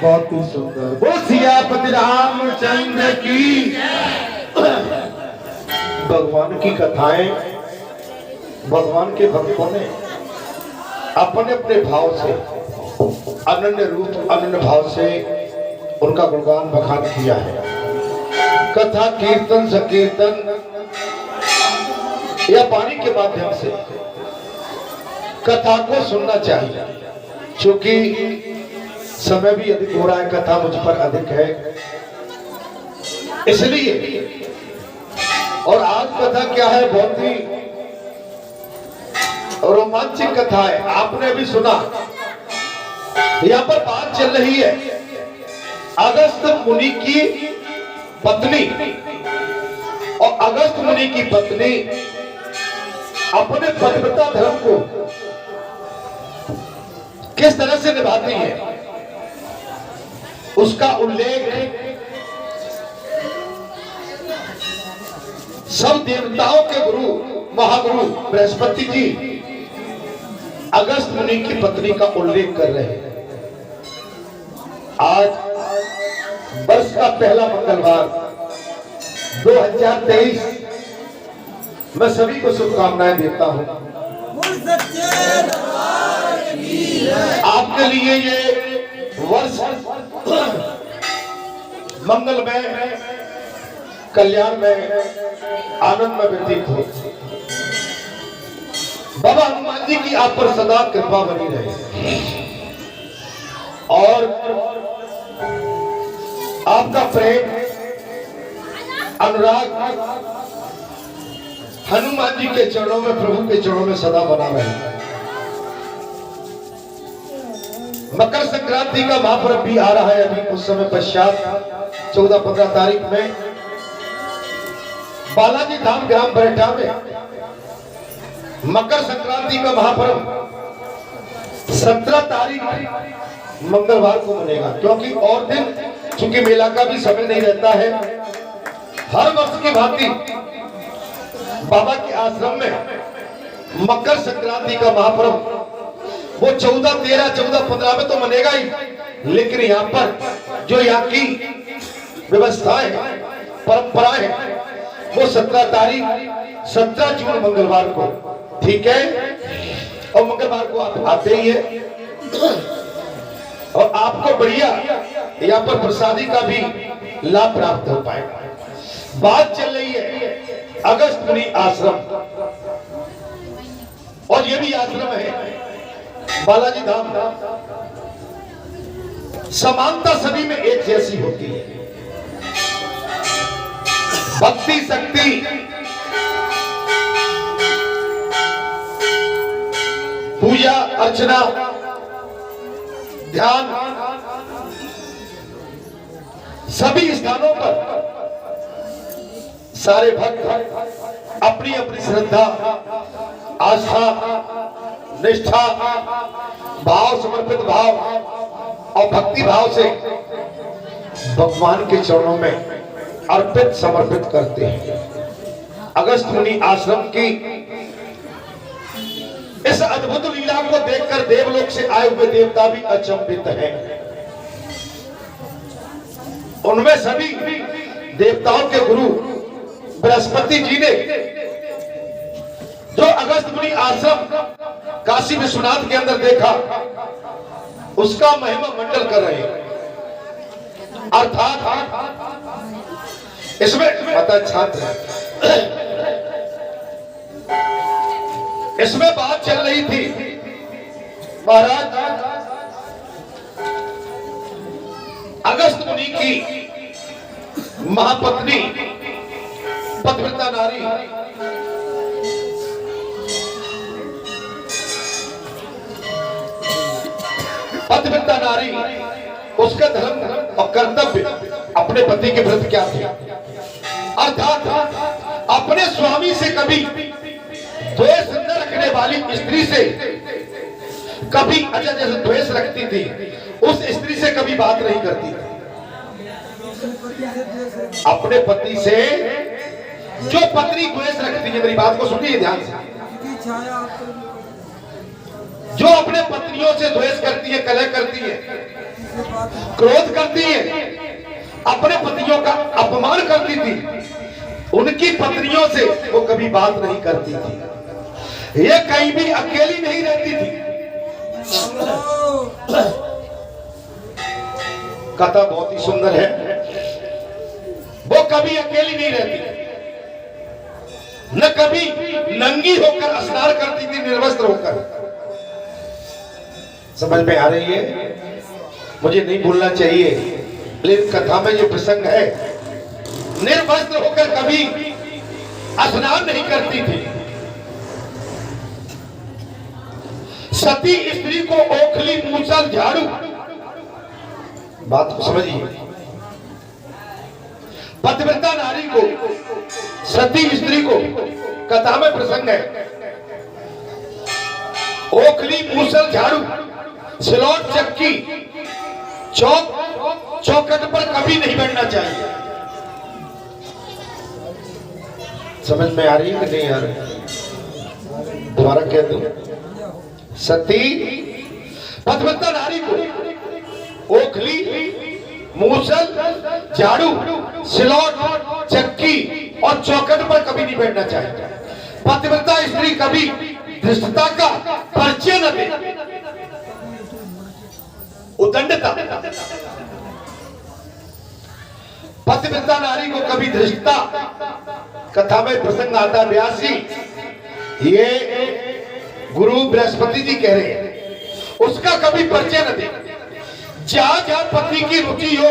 बहुत ही सुंदर। वो सियापति रामचंद्र की। भगवान की कथाएं भगवान के भक्तों ने अपने अपने भाव से अनन्य रूप अनन्य भाव से उनका गुणगान बखान किया है। कथा कीर्तन संकीर्तन या वाणी के माध्यम से कथा को सुनना चाहिए, क्योंकि समय भी अधिक हो रहा है, कथा मुझ पर अधिक है इसलिए। और आज कथा क्या है, बहुत ही रोमांचक कथा है। आपने भी सुना, यहाँ पर बात चल रही है अगस्त मुनि की पत्नी, और अगस्त मुनि की पत्नी अपने पतिव्रता धर्म को किस तरह से निभाती है उसका उल्लेख सब देवताओं के गुरु महागुरु बृहस्पति जी अगस्त मुनि की पत्नी का उल्लेख कर रहे हैं। आज वर्ष का पहला मंगलवार 2023, मैं सभी को शुभकामनाएं देता हूं। आपके लिए ये वर्ष मंगलमय कल्याण में आनंद में व्यतीत हो। बाबा हनुमान जी की आप पर सदा कृपा बनी रहे और आपका प्रेम अनुराग हनुमान जी के चरणों में प्रभु के चरणों में सदा बना रहे। मकर संक्रांति का महापर्व भी आ रहा है अभी कुछ समय पश्चात 14-15 तारीख में बालाजी धाम ग्राम बरेठा में मकर संक्रांति का महापर्व 17 तारीख मंगलवार को बनेगा, क्योंकि और दिन चूंकि मेला का भी समय नहीं रहता है। हर वर्ष की भांति बाबा के आश्रम में मकर संक्रांति का महापर्व वो 14, 13, 14, 15 में तो मनेगा ही, लेकिन यहाँ पर जो यहाँ की व्यवस्थाएं परंपराएं हैं वो 17 तारीख 17 जून मंगलवार को, ठीक है। और मंगलवार को आप आते ही है और आपको बढ़िया यहाँ पर प्रसादी का भी लाभ प्राप्त हो पाएगा। बात चल रही है अगस्त मुनि आश्रम, और ये भी आश्रम है बालाजी धाम। समानता सभी में एक जैसी होती है, भक्ति शक्ति पूजा अर्चना ध्यान सभी स्थानों पर सारे भक्त अपनी अपनी श्रद्धा आस्था निष्ठा भाव समर्पित भाव और भक्ति भाव से भगवान के चरणों में अर्पित समर्पित करते हैं। अगस्त मुनि आश्रम की इस अद्भुत लीला को देखकर देवलोक से आए हुए देवता भी अचंभित हैं। उनमें सभी देवताओं के गुरु बृहस्पति जी ने जो अगस्त मुनि आश्रम काशी विश्वनाथ के अंदर देखा उसका महिमा मंडल कर रहे हैं। अर्थात इसमें पता छात्र, इसमें बात चल रही थी महाराज अगस्त मुनि की महापत्नी पतिव्रता नारी उसका धर्म और कर्तव्य अपने पति के व्रत क्या थे, अर्थात अपने स्वामी से कभी द्वेष न रखने वाली स्त्री से कभी, अच्छा जैसे द्वेष रखती थी उस स्त्री से कभी बात नहीं करती थी। अपने पति से जो पत्नी द्वेष रखती है, मेरी बात को सुनिए ध्यान से, जो अपने पत्नियों से द्वेष करती है, कलह करती है, क्रोध करती है, अपने पतियों का अपमान करती थी, उनकी पत्नियों से वो कभी बात नहीं करती थी। ये कहीं भी अकेली नहीं रहती थी। कथा बहुत ही सुंदर है। वो कभी अकेली नहीं रहती, न कभी नंगी होकर स्नान करती थी निर्वस्त्र होकर। समझ में आ रही है? मुझे नहीं बोलना चाहिए लेकिन कथा में ये प्रसंग है। निर्वस्त्र होकर कभी स्नान नहीं करती थी। सती स्त्री को ओखली, मूसल, झाड़ू, बात को समझिए, पतिव्रता नारी को, सती स्त्री को, कथा में प्रसंग है, ओखली, मूसल, झाड़ू, सिलौट, चक्की, चौखट पर कभी नहीं बैठना चाहिए। समझ में आ रही है कि नहीं आ रही? दोबारा कह दूं, सती पतिव्रता नारी को ओखली, मूसल, झाड़ू, सिलौट, चक्की और चौखट पर कभी नहीं बैठना चाहिए। पतिव्रता स्त्री कभी धृष्टता का परिचय न दे, उदंडता। पतिव्रता नारी को कभी धृष्टता, कथा में प्रसंग आता है 82, ये गुरु बृहस्पति जी कह रहे हैं, उसका कभी परिचय न दे। जहां जहां पति की रुचि हो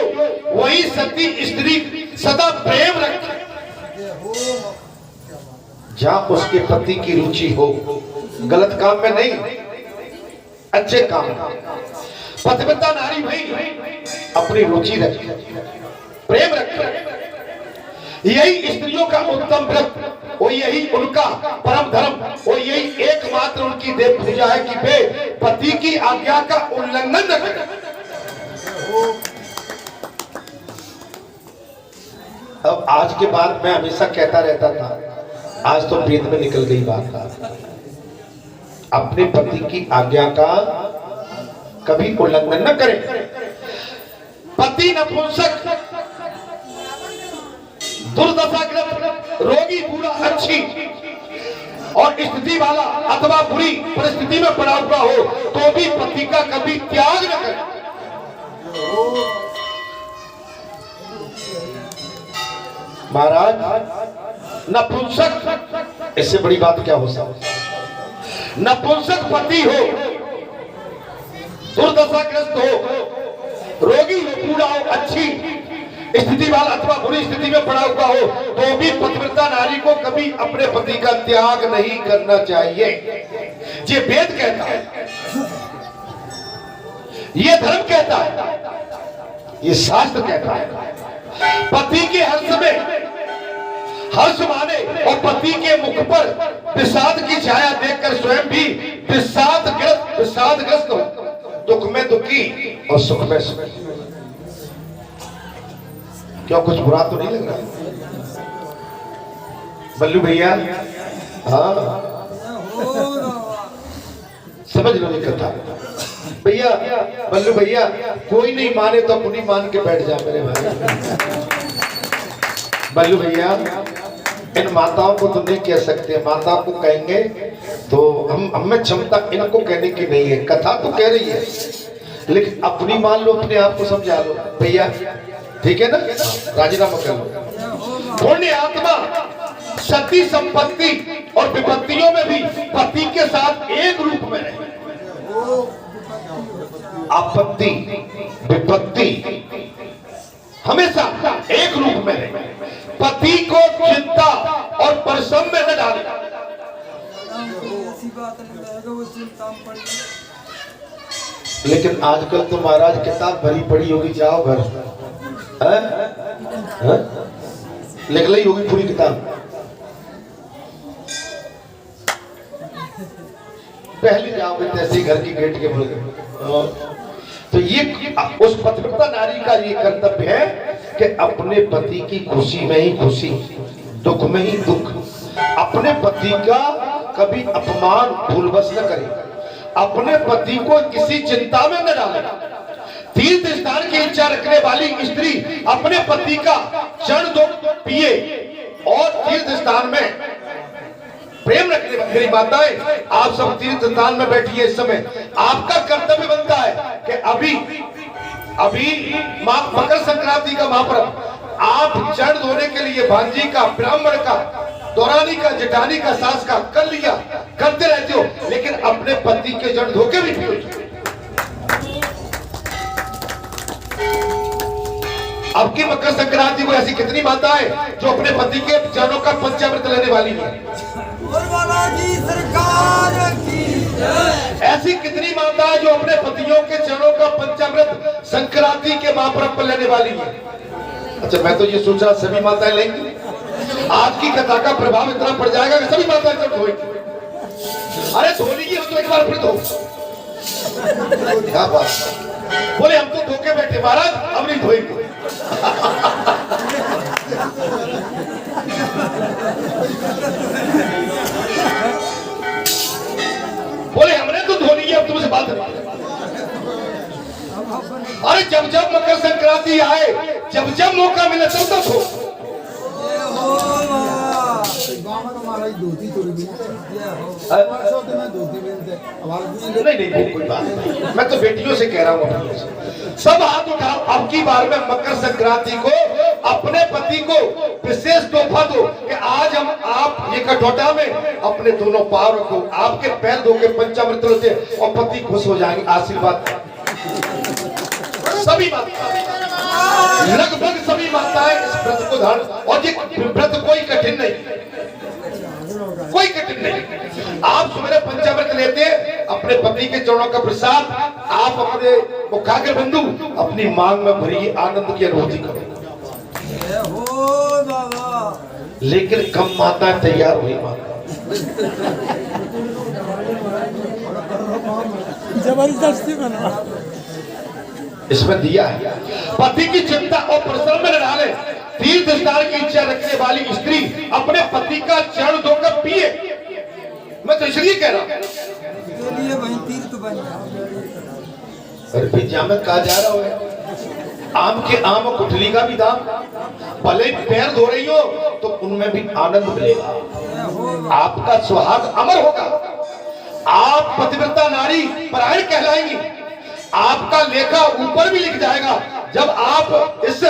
वही सती स्त्री सदा प्रेम रखे। जहां उसके पति की रुचि हो, गलत काम में नहीं, अच्छे काम में। पतिव्रता नारी भाई अपनी रुचि रखे, प्रेम रखे। यही स्त्रियों का उत्तम व्रत, वो यही उनका परम धर्म, वो यही एकमात्र उनकी देव पूजा है कि वे पति की आज्ञा का उल्लंघन न करें। अब आज के बाद मैं हमेशा कहता रहता था, आज तो वेद में निकल गई बात, अपने पति की आज्ञा का कभी उल्लंघन न करें। पति नपुंसक, दुर्दशाग्रस्त, रोगी, बूढ़ा, अच्छी और स्थिति वाला अथवा बुरी परिस्थिति में पड़ा हुआ हो तो भी पति का कभी त्याग न करें। महाराज नपुंसक, इससे बड़ी बात क्या हो सकती? नपुंसक पति हो, दुर्दशाग्रस्त हो, रोगी हो, बूढ़ा हो, अच्छी स्थिति वाला अथवा बुरी स्थिति में पड़ा हुआ हो तो भी पतिव्रता नारी को कभी अपने पति का त्याग नहीं करना चाहिए। ये वेद कहता है, ये धर्म कहता है, ये शास्त्र कहता है। पति के हर्ष में हर्ष माने और पति के मुख पर विषाद की छाया देखकर स्वयं भी विषादग्रस्त हो, दुख में दुखी और सुख में सुखी। क्या कुछ बुरा तो नहीं लग रहा? बल्लू भैया, हाँ समझ लो ये कथा भैया। बल्लू भैया, कोई नहीं माने तो अपनी मान के बैठ जा मेरे भाई। बल्लू भैया, इन माताओं को तो नहीं कह सकते, माताओं को कहेंगे तो हमें क्षमता इनको कहने की नहीं है। कथा तो कह रही है लेकिन अपनी मान लो, अपने आप को समझा लो भैया, ठीक है ना? राजीनामा कर लो। पुण्य आत्मा सती संपत्ति और विपत्तियों में भी पति के साथ एक रूप में रहे। आपत्ति विपत्ति हमेशा एक रूप में रहे। पति को चिंता और परिश्रम में न डाले। लेकिन आजकल तो महाराज किताब भरी पड़ी होगी, जाओ घर लिख ली होगी पूरी किताब। पहले जाओगे जैसे घर की गेट के बोल। तो ये उस पतिव्रता नारी का ये कर्तव्य है कि अपने पति की खुशी में ही खुशी, दुख में ही दुख, अपने पति का कभी अपमान भूलवश न करे, अपने पति को किसी चिंता में न डाले। तीर्थ स्थान की इच्छा रखने वाली स्त्री अपने पति का चरण दो पिए और तीर्थ स्थान में प्रेम रखने वाली। मेरी माताएं, आप सब तीर्थ स्थान में बैठिए, इस समय आपका कर्तव्य बनता है कि अभी मकर संक्रांति का महापर्व, आप चरण धोने के लिए भांजी का, ब्राह्मण का, दौरानी का, जेठानी का, सास का कर लिया, करते रहते हो, लेकिन अपने पति के चरण धोके भी पियो। अब की मकर संक्रांति को ऐसी कितनी माताएं जो अपने पति के चरणों का पंचामृत लेने वाली है? सरकार की ऐसी कितनी माताएं जो अपने पतियों के चरणों का पंचामृत संक्रांति के महापर्व पर लेने वाली है? अच्छा, मैं तो ये सोचा सभी माताएं लेंगी। आज की कथा का प्रभाव इतना पड़ जाएगा कि सभी माताएं चरण धोएंगी। अरे धो लीजिए, हम तो एक बार फिर धो। क्या बात, बोले हम तो धोके बैठे महाराज, अब नहीं धोएंगे। बोले हमने तो धो लिया, अब तुमसे बात है। अरे जब जब मकर संक्रांति आए, जब जब मौका मिले तब तक हो। नहीं, कोई बात नहीं, मैं तो बेटियों से कह रहा हूँ। सब हाथ उठाओ, अब की बार में मकर संक्रांति को अपने पति को विशेष तोहफा दो कि आज हम आप ये कटोटा में अपने दोनों पांव रखो, आपके पैर धो के पंचामृत से, और पति खुश हो जाएंगे। आशीर्वाद सभी माताएं, लगभग सभी माताएं इस व्रत को धारण, और ये व्रत कोई कठिन नहीं, कोई कठिन नहीं। आप सुबह पंचामृत लेते, अपने पति के चरणों का प्रसाद आप अपने मुखाग्र बिंदु अपनी मांग में भरिए, आनंद की अनुभूति करो। लेकिन कम माताएं तैयार हुई, जबरदस्ती बना। इसमें दिया है पति की चिंता और परिश्रम में न डाले। तीर्थ स्थान की इच्छा रखने वाली स्त्री अपने पति का चरण धोकर पिए। मैं तो इसलिए कह रहा हूं, वही तीर्थ बन अरे पिज्जा में कहा जा रहा है, आम के आम और कुठली का भी दाम, भले पैर धो रही हो तो उनमें भी आनंद मिलेगा, आपका सुहाग अमर होगा, आप पतिव्रता नारी परायण कहलाएंगी, आपका लेखा ऊपर भी लिख जाएगा। जब आप इस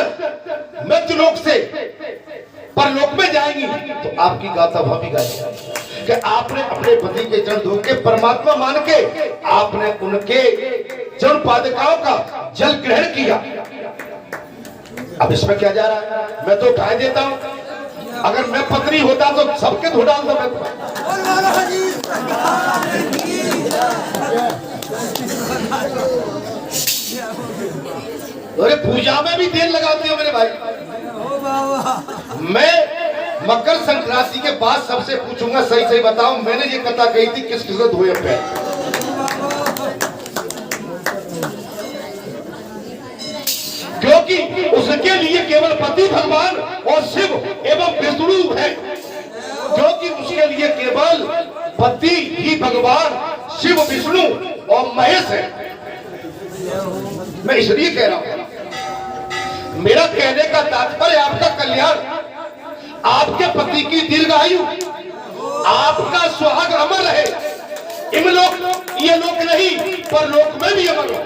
मृत्युलोक से परलोक में जाएंगी तो आपकी गाथा भाभी गाएगी कि आपने अपने पति के चरण धो के परमात्मा मान के आपने उनके चरण पादुकाओं का जल ग्रहण किया। अब इसमें क्या जा रहा है? मैं तो उठाए देता हूं, अगर मैं पत्नी होता तो सबके धो डालता मैं। अरे पूजा में भी तेल लगाते हो मेरे भाई। मैं मकर संक्रांति के बाद सबसे पूछूंगा, सही सही बताओ, मैंने ये कथा कही थी किस किस ने धोए पैर? क्योंकि उसके लिए केवल पति भगवान और शिव एवं विष्णु है, क्योंकि उसके लिए केवल पति ही भगवान, शिव, विष्णु और महेश है। मैं इसलिए कह रहा हूं, मेरा कहने का तात्पर्य आपका कल्याण, आपके पति की दीर्घायु, आपका सुहाग अमर रहे। इमलोक ये लोक नहीं, पर लोक में भी अमर हो।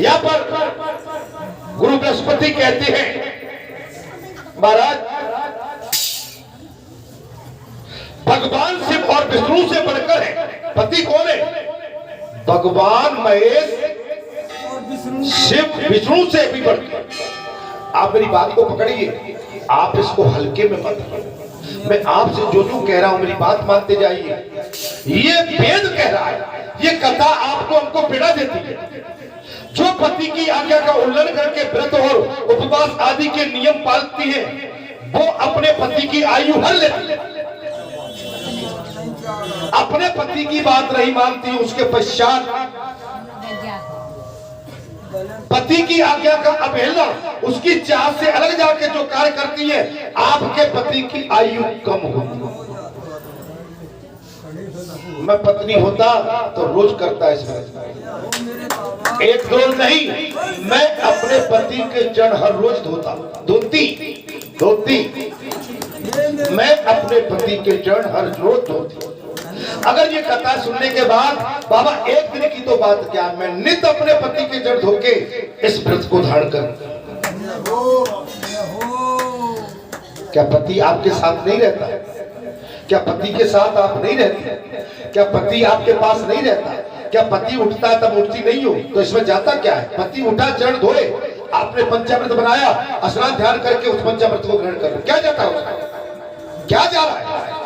यहाँ पर गुरु बृहस्पति कहते हैं महाराज भगवान शिव और विष्णु से बढ़कर है। पति कौन है? भगवान महेश शिव विष्णु से भी बढ़कर। आप मेरी बात को पकड़िए, आप इसको हल्के में मत लीजिए। मैं आपसे जो जो कह रहा हूं मेरी बात मानते जाइए। ये वेद कह रहा है, ये कथा आपको हमको पीड़ा देती है। जो पति की आज्ञा का उल्लंघन करके व्रत और उपवास आदि के नियम पालती है वो अपने पति की आयु हर लेती है। अपने पति की बात नहीं मानती, उसके पश्चात पति की आज्ञा का अवहेलना, उसकी चाह से अलग जाके जो कार्य करती है, आपके पति की आयु कम होती है। मैं पत्नी होता तो रोज करता इसमें, एक दो नहीं, मैं अपने पति के जड़ हर रोज धोता, धोती मैं अपने पति के जड़ हर रोज धोती। अगर ये कथा सुनने के बाद बाबा एक दिन की तो बात क्या, मैं नित अपने पति के जड़ धोके इस व्रत को धारण करूं। क्या पति आपके साथ नहीं रहता? क्या पति के साथ आप नहीं रहते? क्या पति आपके पास नहीं रहता? क्या पति उठता है तब उठती नहीं हो? तो इसमें जाता क्या है? पति उठा चरण धोए, आपने पंचामृत बनाया, स्नान ध्यान करके उस पंचामृत को ग्रहण कर, क्या जाता है? क्या जा रहा है?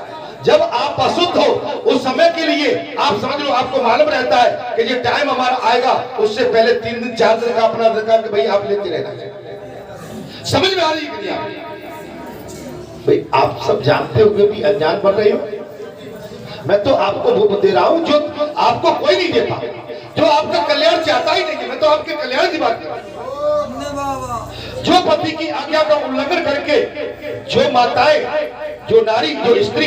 जब आप अशुद्ध हो उस समय के लिए आप समझ लो, आपको मालूम रहता है कि ये टाइम हमारा आएगा, उससे पहले 3 दिन 4 दिन का अपना अधिकार कि भाई आप लेते रहना। समझ में आ रही है भाई? आप सब जानते हुए भी अनजान बन रहे हो। मैं तो आपको वो दे रहा हूं जो आपको कोई नहीं देता, जो आपका कल्याण चाहता ही नहीं है। मैं तो आपके कल्याण की बात कर रहा हूं। जो पति की आज्ञा का उल्लंघन करके, जो माताएं, जो नारी, जो स्त्री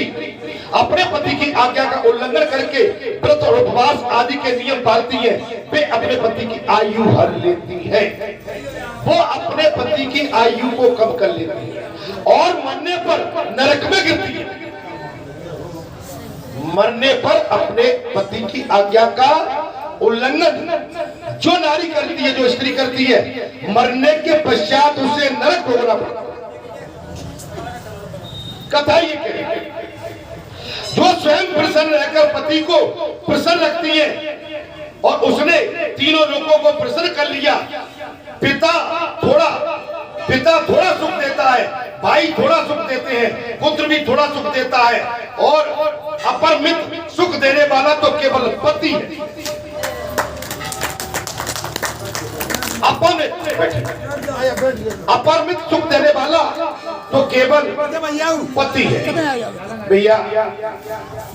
अपने पति की आज्ञा का उल्लंघन करके व्रत और उपवास आदि के नियम पालती है, वे अपने पति की आयु हर लेती है। वो अपने पति की आयु को कम कर लेती है और मरने पर नरक में गिरती है। मरने पर अपने पति की आज्ञा का उल्लंघन जो नारी करती है, जो स्त्री करती है, मरने के पश्चात उसे नरक भोगना पड़ता है। कथा ये कहेगी, जो स्वयं प्रसन्न रहकर पति को प्रसन्न रखती है और उसने तीनों लोगों को प्रसन्न कर लिया। पिता थोड़ा सुख देता है, भाई थोड़ा सुख देते हैं, पुत्र भी थोड़ा सुख देता है, और अपरमित सुख देने वाला तो केवल पति है। अपरमित सुख देने वाला तो केवल पति है। भैया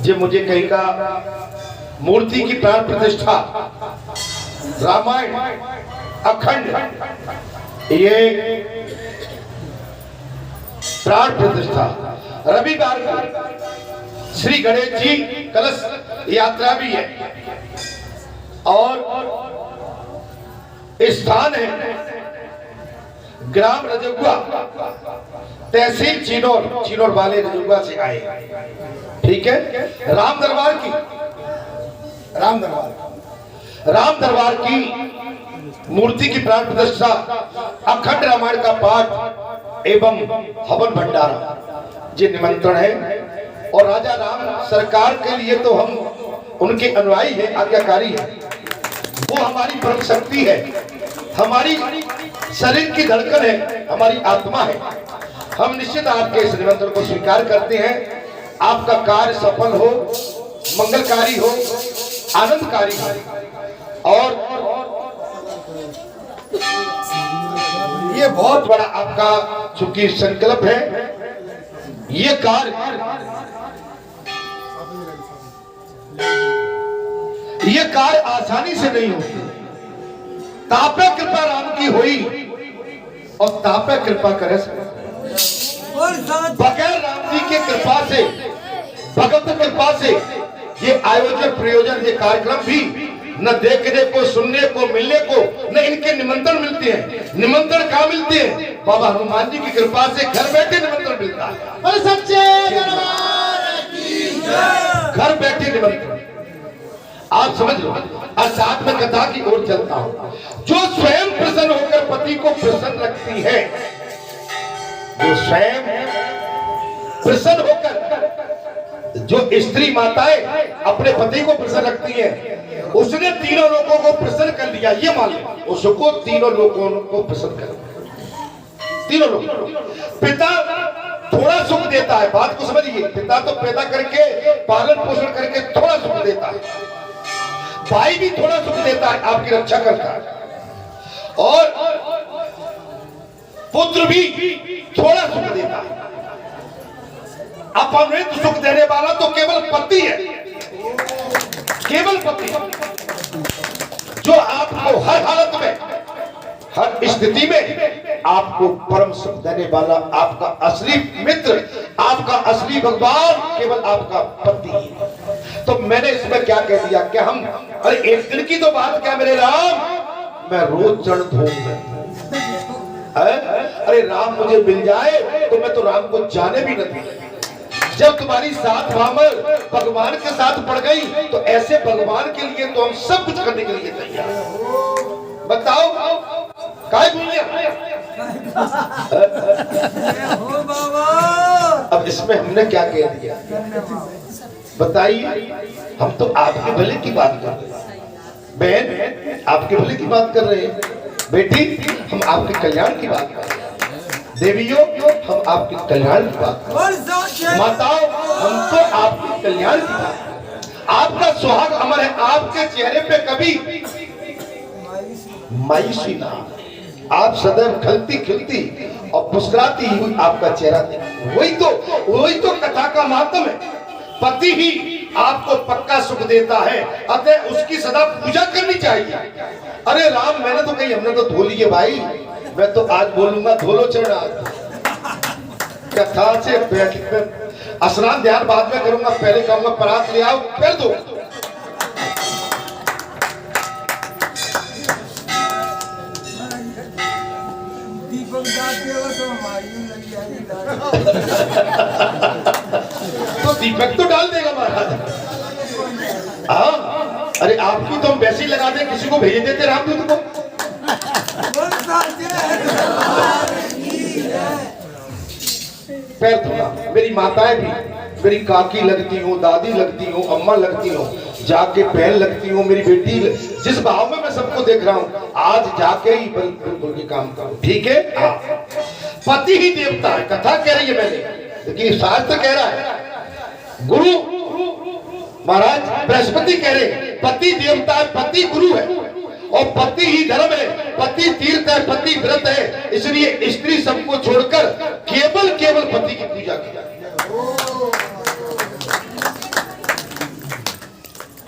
जी मुझे कहीं का मूर्ति की प्राण प्रतिष्ठा, रामायण अखंड, ये प्राण प्रतिष्ठा, रविवार को श्री गणेश जी कलश यात्रा भी है और स्थान है ग्राम रजगुआ, तहसील चिनौर वाले रजगुआ से आए। ठीक है, राम दरबार की मूर्ति की प्राण प्रतिष्ठा, अखंड रामायण का पाठ एवं हवन भंडारा, ये निमंत्रण है। और राजा राम सरकार के लिए तो हम उनके अनुयायी है, आज्ञाकारी है। वो हमारी परम शक्ति है, हमारी शरीर की धड़कन है, हमारी आत्मा है। हम निश्चित आपके इस निमंत्रण को स्वीकार करते हैं। आपका कार्य सफल हो, मंगलकारी हो, आनंदकारी हो। और ये बहुत बड़ा आपका चूंकि संकल्प है, ये कार्य आसानी से नहीं होती। तापे कृपा राम की हुई और तापे कृपा करे बगैर राम जी के कृपा से, भगवत कृपा से ये आयोजन प्रयोजन, ये कार्यक्रम भी न देखने को, सुनने को, मिलने को, न इनके निमंत्रण मिलते हैं। निमंत्रण कहाँ मिलते हैं? बाबा हनुमान जी की कृपा से घर बैठे निमंत्रण मिलता है। सच्चे दरबार की जय। घर बैठे निमंत्रण। आप समझ लो। और साथ में कथा की ओर चलता हूं। जो स्वयं प्रसन्न होकर पति को प्रसन्न रखती है, जो स्वयं प्रसन्न होकर जो स्त्री माताएं अपने पति को प्रसन्न रखती है, उसने तीनों लोगों को प्रसन्न कर लिया। ये मान लो उसको तीनों लोगों को प्रसन्न कर लिया। तीनों लोग। पिता थोड़ा सुख देता है, बात को समझिए। पिता तो पैदा करके पालन पोषण करके थोड़ा सुख देता है, भाई भी थोड़ा सुख देता है, आपकी रक्षा करता है, और पुत्र भी थोड़ा सुख देता है। अपमृत सुख देने वाला तो केवल पति है, केवल पति, जो आपको हर हालत में, हर स्थिति में आपको परम सुख देने वाला, आपका असली मित्र, आपका असली भगवान केवल आपका पति है। तो मैंने इसमें क्या कह दिया कि हम, अरे एक दिन की तो बात क्या मेरे राम, मैं रोज चरण धोऊंगा। अरे राम मुझे मिल जाए तो मैं तो राम को जाने भी न दूं। जब तुम्हारी साथ भामर भगवान के साथ पड़ गई, तो ऐसे भगवान के लिए तो हम सब कुछ करने के लिए तैयार। बताओ काय बोलिए। अब इसमें हमने क्या कह दिया बताइए। हम तो आपके भले की बात कर रहे हैं, बहन आपके भले की बात कर रहे हैं, बेटी हम आपके कल्याण की बात कर रहे हैं, देवियों हम आपके कल्याण की बात कर रहे हैं, माताओं हम तो आपके कल्याण की बात कर रहे हैं। आपका सुहाग अमर है, आपके चेहरे पे कभी मायूसी ना, आप सदैव खिलती खिलती और मुस्कुराती हुई आपका चेहरा देखो। वही तो कथा का मातम है। पति ही आपको पक्का सुख देता है, अतः उसकी सदा पूजा करनी चाहिए। अरे राम मैंने तो कही, हमने तो धो लिए भाई, मैं तो आज बोलूंगा धोलो चरण। कथा से स्नान ध्यान बाद में करूंगा, पहले कहूंगा परात ले आओ फिर दो। तो दीपक तो डाल देगा महाराज। हाँ अरे आपकी तो हम वैसे ही लगा दे, किसी को भेज देते रामदूत को। पैर धोना, मेरी माताएं भी, मेरी काकी लगती हो, दादी लगती हो, अम्मा लगती हो, जाके पैर लगती हो। मेरी बेटी जिस भाव में मैं सबको देख रहा हूँ, आज जाके ही बिल्कुल के काम करो, ठीक है। पति ही देवता है, कथा कह रही है मैंने, लेकिन शास्त्र कह रहा है, गुरु महाराज बृहस्पति कह रहे हैं पति देवता है, पति गुरु है, और पति ही धर्म है, पति तीर्थ है, पति व्रत है। इसलिए स्त्री सबको छोड़कर केवल पति की पूजा की जाती है।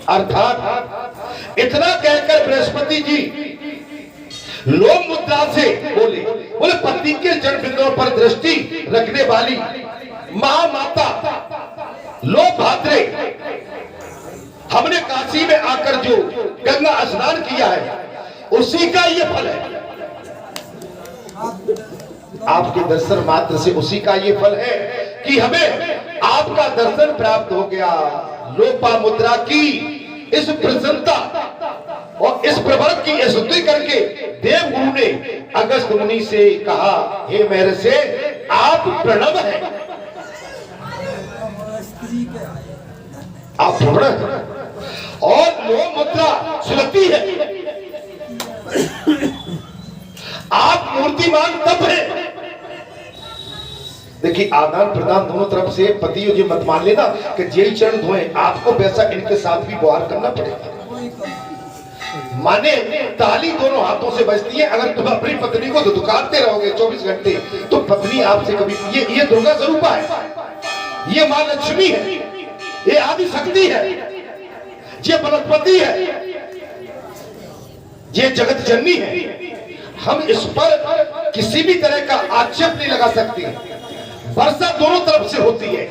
अर्थात इतना कहकर बृहस्पति जी लोम मुद्रा से बोले पति के जड़ बिंदुओं पर दृष्टि रखने वाली महामाता लोक भाद्रे, हमने काशी में आकर जो गंगा स्नान किया है उसी का ये फल है। आपके दर्शन मात्र से उसी का ये फल है कि हमें आपका दर्शन प्राप्त हो गया। लोपा मुद्रा की इस प्रसन्नता और इस प्रवर्ग की स्तुति करके देव गुरु ने अगस्त मुनि से कहा, हे मेरे से आप प्रणव हैं, आप प्रणव हैं, और लो मुद्रा सुलती है, आप मूर्तिमान तप है। देखिए आदान प्रदान दोनों तरफ से, पति जी मत मान लेना कि जेल चरण धोए, आपको वैसा इनके साथ भी व्यवहार करना पड़ेगा। माने ताली दोनों हाथों से बजती है। अगर तुम अपनी पत्नी को दुदुकारते रहोगे 24 घंटे, तो पत्नी आपसे कभी, ये दुर्गा स्वरूपा है, ये मां लक्ष्मी है, ये आदि शक्ति है, ये बृहस्पति है, ये जगत जननी है। हम इस पर किसी भी तरह का आक्षेप नहीं लगा सकते। वर्षा दोनों तरफ से होती है,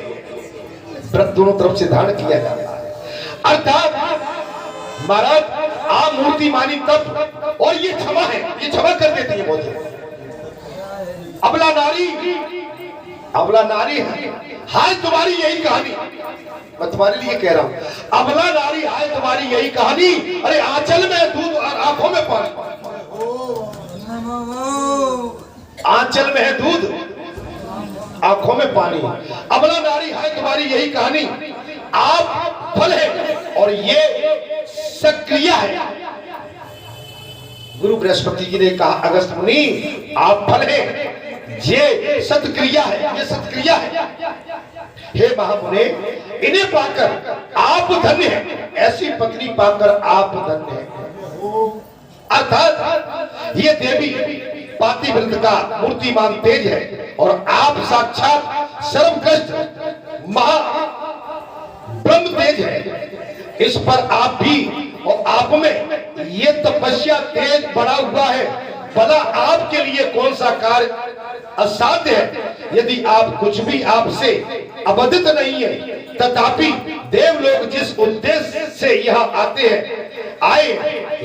व्रत दोनों तरफ से धारण किया जाता है। अर्थात महाराज आप मूर्ति मानी तब, और ये क्षमा है, ये क्षमा कर देती है बहुत। अबला नारी अबला नारी हाय तुम्हारी यही कहानी, मैं तुम्हारे लिए कह रहा हूं। अबला नारी हाय तुम्हारी यही कहानी, अरे आंचल में दूध और आंखों में पानी। आंचल में है दूध, आंखों में पानी। अबला नारी हाय तुम्हारी यही कहानी, आप फल है और ये सक्रिया है। गुरु बृहस्पति जी ने कहा अगस्त मुनि आप फल है, ये सत्क्रिया है, ये सत्क्रिया है। हे महामुने, इन्हें पाकर आप धन्य हैं, ऐसी पत्नी पाकर आप धन्य हैं। अर्थात ये देवी पातिव्रत का मूर्तिमान तेज है और आप साक्षात सर्वकृष्ण महा ब्रह्म तेज है। इस पर आप भी और आप में ये तपस्या तेज बढ़ा हुआ है। भला आपके लिए कौन सा कार्य असाध्य है? यदि आप कुछ भी आपसे अवधित नहीं है, तथापि देव लोग जिस उद्देश्य से यहाँ आते हैं आए,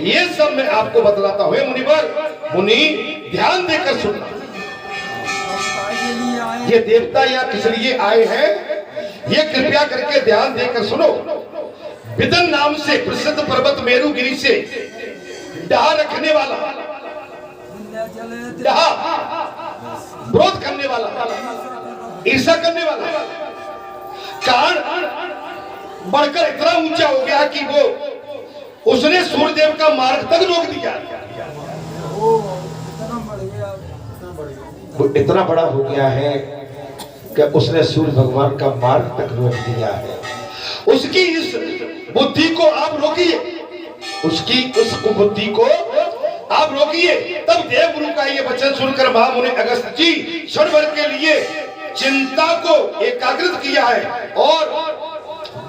ये सब मैं आपको बतलाता हूँ। मुनिवर, मुनि ध्यान देकर सुनना। ये देवता यहाँ किस लिए आए हैं, ये कृपया करके ध्यान देकर सुनो। विदन नाम से प्रसिद्ध पर्वत मेरुगिरी से डहा रखने वाला, डहा विरोध करने वाला, ईर्षा करने वाला कारण बढ़कर इतना ऊंचा हो गया कि वो उसने सूर्यदेव का मार्ग तक रोक दिया। वो इतना बड़ा हो गया है कि उसने सूर्य भगवान का मार्ग तक रोक दिया है। उसकी इस बुद्धि को आप रोकिए, उसकी उस बुद्धि को आप रोकिए। तब देवगुरु का ये वचन सुनकर महामुनि अगस्त जी क्षण भर के लिए चिंता को एकाग्रित किया है और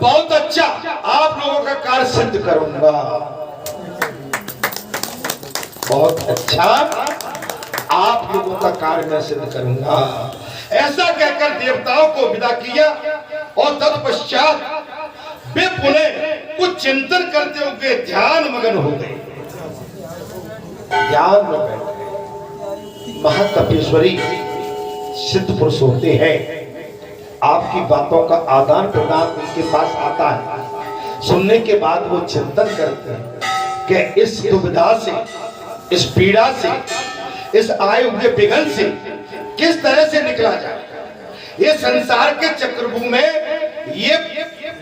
बहुत अच्छा आप लोगों का कार्य सिद्ध करूंगा, बहुत अच्छा आप लोगों का कार्य मैं सिद्ध करूंगा। ऐसा कहकर देवताओं को विदा किया और तत्पश्चात वे पुनः कुछ चिंतन करते हुए ध्यान मगन हो गए। ध्यान में बैठे महातपेश्वरी सिद्ध पुरुष होते हैं, आपकी बातों का आदान प्रदान उनके पास आता है। सुनने के बाद वो चिंतन करते हैं कि इस दुविधा से, इस पीड़ा से, इस आए हुए विघ्न से किस तरह से निकला जाए। ये संसार के चक्रव्यूह में ये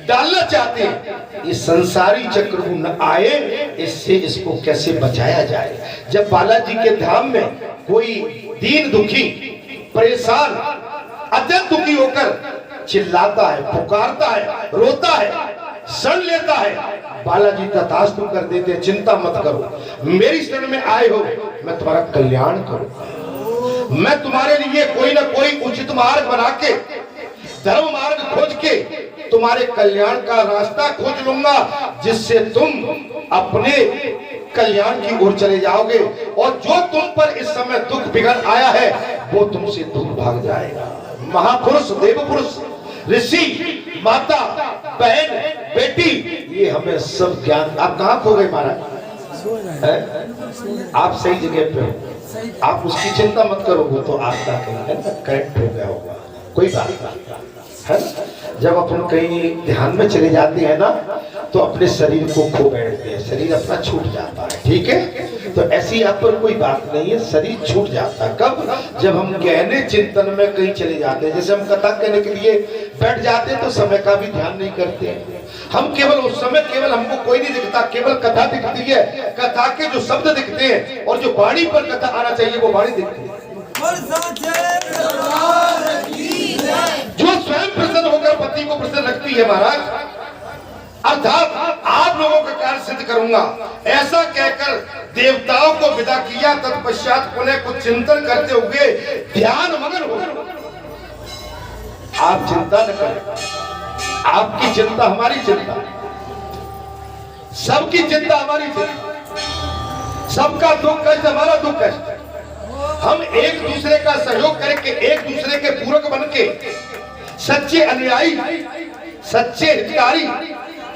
डालना चाहते हैं, ये संसारी चक्रव्यूह न आए, इससे इसको कैसे बचाया जाए। जब बालाजी के धाम में कोई दीन दुखी परेशान अत्यंत दुखी होकर चिल्लाता है, पुकारता है, रोता है, शरण लेता है, बालाजी तथास्तु कर देते हैं। चिंता मत करो, मेरी शरण में आए हो, मैं तुम्हारा कल्याण करूं। मैं तुम्हारे लिए कोई ना कोई उचित मार्ग बना के, धर्म मार्ग खोज के तुम्हारे कल्याण का रास्ता खोज लूंगा, जिससे तुम अपने कल्याण की ओर चले जाओगे और जो तुम पर इस समय दुख बिगड़ आया है वो तुमसे दुख भाग जाएगा। महापुरुष, देव पुरुष, ऋषि, माता, बहन, बेटी, ये हमें सब ज्ञान। आप कहाँ खो गए महाराज? आप सही जगह पे हो, आप उसकी चिंता मत करो, वो तो आपका करेक्ट हो गया होगा, कोई बात नहीं है। जब अपन कहीं ध्यान में चले जाते हैं ना तो अपने शरीर को खो बैठते हैं, शरीर अपना छूट जाता है, ठीक है। तो ऐसी आप पर कोई बात नहीं है, शरीर छूट जाता है कब? जब हम गहने चिंतन में कहीं चले जाते हैं। जैसे हम कथा कहने के लिए बैठ जाते हैं तो समय का भी ध्यान नहीं करते हैं हम, केवल उस समय केवल हमको कोई नहीं दिखता, केवल कथा दिखती है, कथा के जो शब्द दिखते हैं और जो वाणी पर कथा आना चाहिए वो वाणी दिखती है। जो स्वयं प्रसन्न होकर पति को प्रसन्न रखती है महाराज, अर्थात आप लोगों का कार्य सिद्ध करूंगा। ऐसा कहकर देवताओं को विदा किया। तत्पश्चात पुनः कुछ चिंतन करते हुए ध्यान मगन हो। आप चिंता न करें, आपकी चिंता हमारी चिंता, सबकी चिंता हमारी चिंता, सबका दुख कष्ट हमारा दुख कष्ट। हम एक दूसरे का सहयोग करके, एक दूसरे के पूरक बन के, सच्चे अनुयायी, सच्चे हितकारी,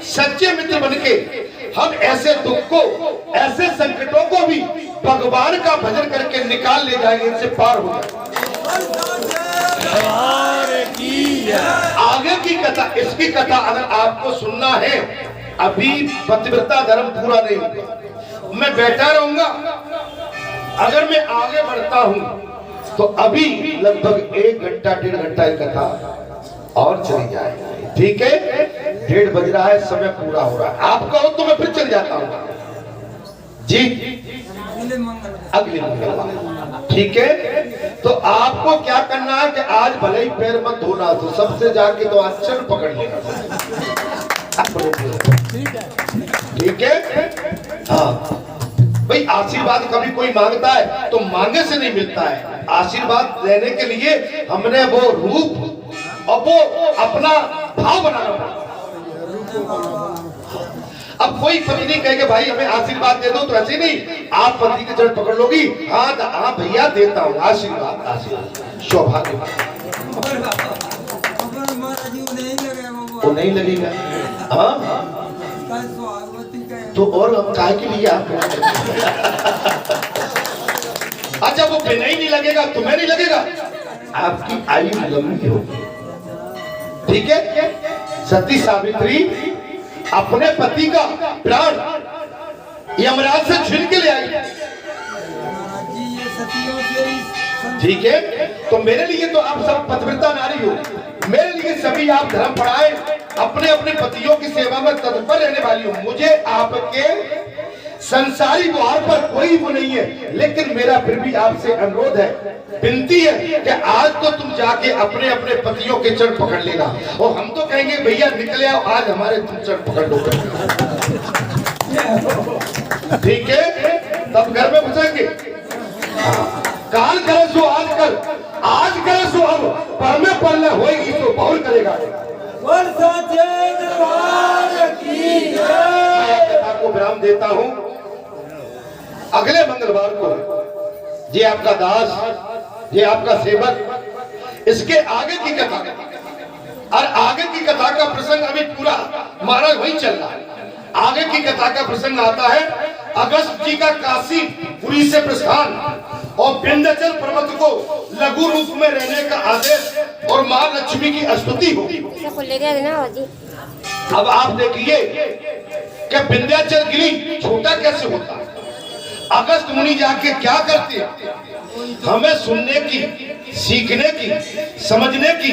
सच्चे मित्र बन के हम ऐसे दुख को, ऐसे संकटों को भी भगवान का भजन करके निकाल ले जाएंगे, इनसे पार हो जाएंगे। आगे की कथा, इसकी कथा अगर आपको सुनना है, अभी पतिव्रता धर्म पूरा नहीं होगा, मैं बैठा रहूंगा। अगर मैं आगे बढ़ता हूं तो अभी लगभग 1 घंटा 1.5 घंटा की कथा और चली जाएगी। ठीक है, 1:30 बज रहा है, समय पूरा हो रहा है। आप कहो तो मैं फिर चल जाता हूँ जी, अगले मंगलवार। ठीक है, तो आपको क्या करना है कि आज भले ही पैर मत धोना, तो सबसे जाके तो आज चरण पकड़ लेना। ठीक है, हाँ भाई, आशीर्वाद कभी कोई मांगता है तो मांगे से नहीं मिलता है। आशीर्वाद लेने के लिए हमने वो रूप और वो अपना भाव बनाना पड़ता। अब कोई पति नहीं कहेगा भाई हमें आशीर्वाद दे दो, तो ऐसे नहीं, आप पति के चरण पकड़ लोगी, हाँ हाँ भैया देता हूँ आशीर्वाद, आशीर्वाद सौभाग्य। वो नहीं लगेगा, हाँ तो और हम काहे के लिए आप अच्छा, वो बिना ही नहीं लगेगा, तुम्हें नहीं लगेगा, आपकी आयु लंबी होगी। ठीक है, सती सावित्री अपने पति का प्राण यमराज से छीन के ले आई। ठीक है, तो मेरे लिए तो आप सब पतिव्रता नारी हो, मेरे लिए सभी आप धर्म पढ़ाए, अपने अपने पतियों की सेवा में तत्पर रहने वाली हो। मुझे आपके संसारी व्यवहार पर कोई वो नहीं है, लेकिन मेरा फिर भी आपसे अनुरोध है, विनती है कि आज तो तुम जाके अपने अपने पतियों के चरण पकड़ लेना, और हम तो कहेंगे भैया निकले आओ, आज हमारे तुम चरण पकड़ लो। ठीक है, तब घर में घुसेंगे। काल करे सो आज कर, आज करे सो अब, पढ़ने पढ़ना होगी तो बहुत करेगा। कथा को विराम देता हूँ, अगले मंगलवार को ये आपका दास, ये आपका सेवक, इसके आगे की कथा, और आगे की कथा का प्रसंग अभी पूरा महाराज वही चल रहा है। आगे की कथा का प्रसंग आता है अगस्त जी का काशी पुरी से प्रस्थान और विंध्याचल पर्वत को लघु रूप में रहने का आदेश और मां लक्ष्मी की स्तुति होगी। अब आप देखिए कि विंध्याचल गिरी छोटा कैसे होता है। अगस्त मुनि जाके क्या करते हैं, हमें सुनने की, सीखने की, समझने की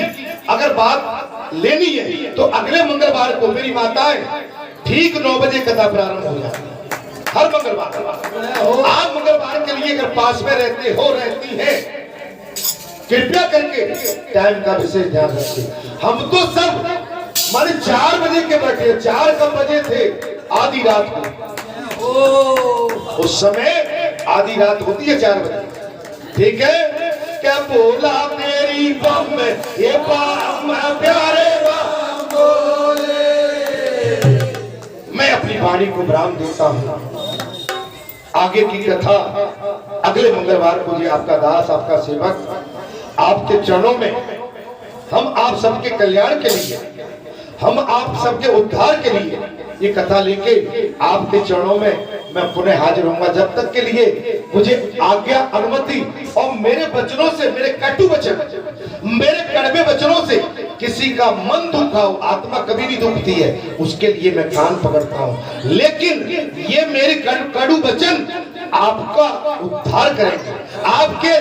अगर बात लेनी है तो अगले मंगलवार को मेरी माताएं ठीक 9 बजे कथा प्रारंभ हो जाती है। हर मंगलवार, आप मंगलवार के लिए अगर पास में रहते हो, रहती है, कृपया करके टाइम का विशेष ध्यान रखिए। हम तो सब माने 4 बजे के बैठे, 4 कब बजे थे, आधी रात को, उस समय आधी रात होती है 4 बजे। ठीक है, क्या बोला तेरी बम ये बम प्यारे बम बोले। मैं अपनी वाणी को विराम देता हूँ। आगे की कथा अगले मंगलवार को जी आपका दास, आपका सेवक, आपके चरणों में, हम आप सबके कल्याण के लिए, हम आप सबके उद्धार के लिए ये कथा लेके आपके चरणों में मैं पुनः हाजिर होऊंगा। जब तक के लिए मुझे आज्ञा, अनुमति और मेरे वचनों से, मेरे कटु वचन, मेरे कड़वे वचनों से किसी का मन दुखा हो, आत्मा कभी नहीं दुखती है, उसके लिए मैं कान पकड़ता हूँ। लेकिन ये मेरे कड़ू वचन आपका उद्धार करेंगे, आपके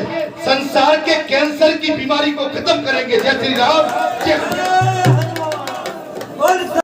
संसार के कैंसर की बीमारी को खत्म करेंगे। जय श्री राम, जय